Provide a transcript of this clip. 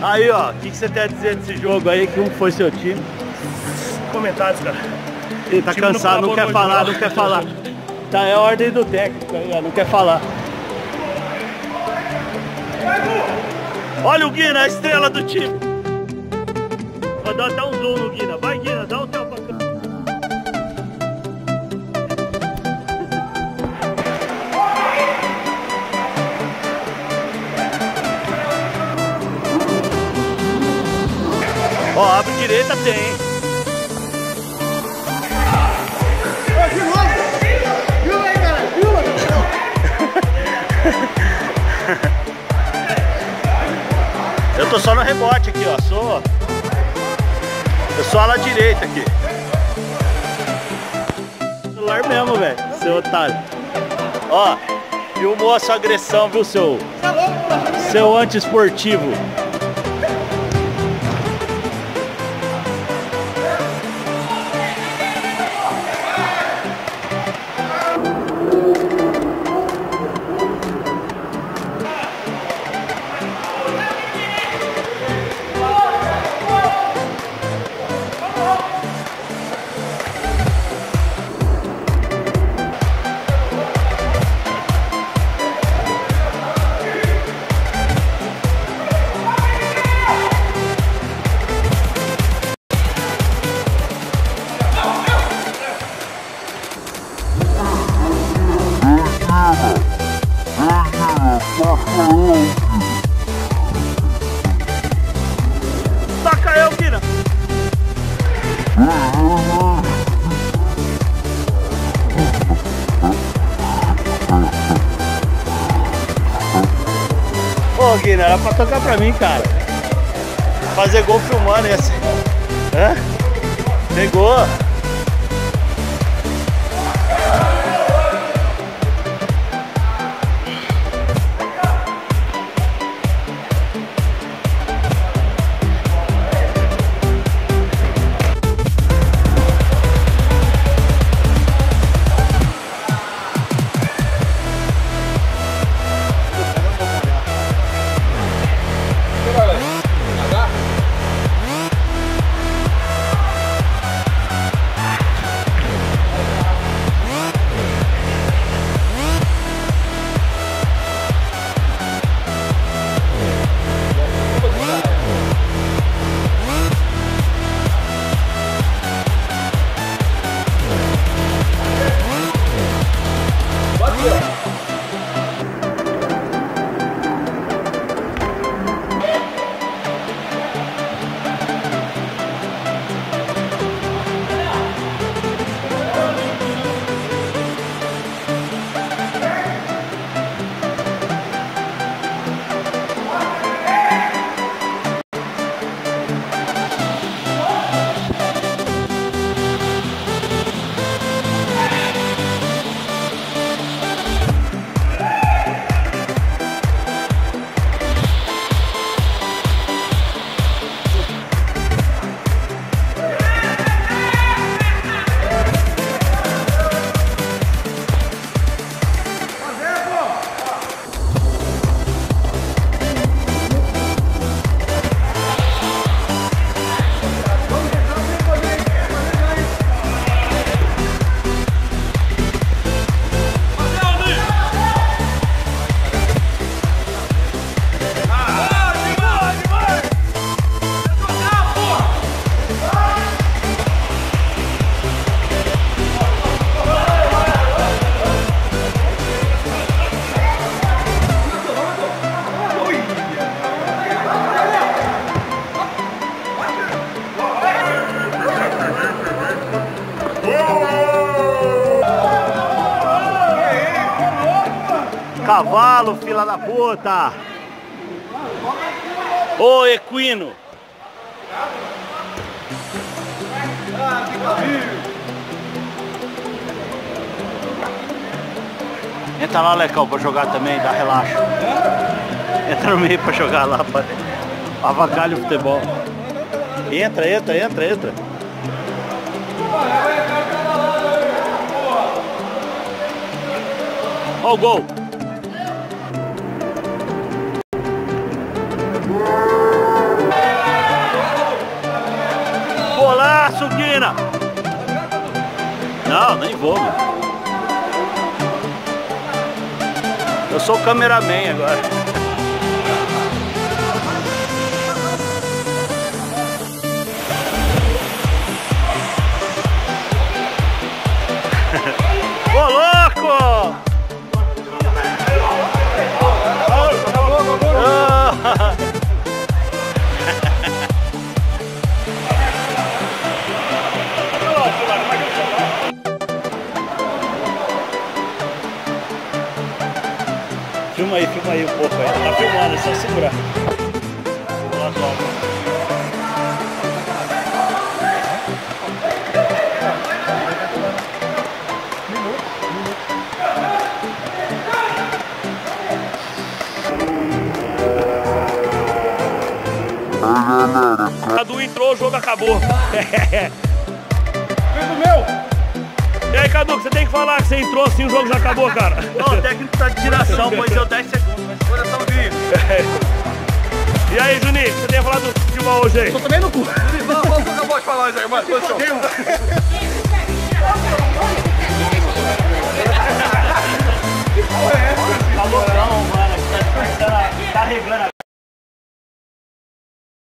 Aí, ó, o que você tem a dizer desse jogo aí? Como foi seu time? Comentários, cara. Ele tá cansado, não quer falar, não quer falar. Tá, é a ordem do técnico, não quer falar. Olha o Guina, a estrela do time. Vou dar até um zoom no Guina. Vai, Guina, dá um tchau pra cá. Ó, abre direita tem, hein? Eu tô só no rebote aqui, ó. Eu sou ala direita aqui. Celular mesmo, velho. Seu otário. Ó, filmou a sua agressão, viu, seu anti-esportivo. Taca eu, Guina. Ô, Guina, era pra tocar pra mim, cara. Fazer gol filmando esse. Hã? Pegou. Cavalo, fila da puta! Ô, equino! Entra lá, Lecão, pra jogar também, dá relaxo. Entra no meio pra jogar lá, pra avacalhar o futebol. Entra. Ó o gol! Não, nem vou, meu. Eu sou o cameraman agora. Ô, louco! Filma aí um pouco aí. Tá filmando, é só segurar. Cadu entrou, o jogo acabou. Meu! E aí, Cadu, você tem que falar que você entrou assim, o jogo já acabou, cara. Não, o técnico tá de tiração, pois deu 10 segundos, mas coraçãozinho. E aí, Juninho, você tem que falar do futebol hoje aí? Tô também no cu. Vamos falar isso aí, mano.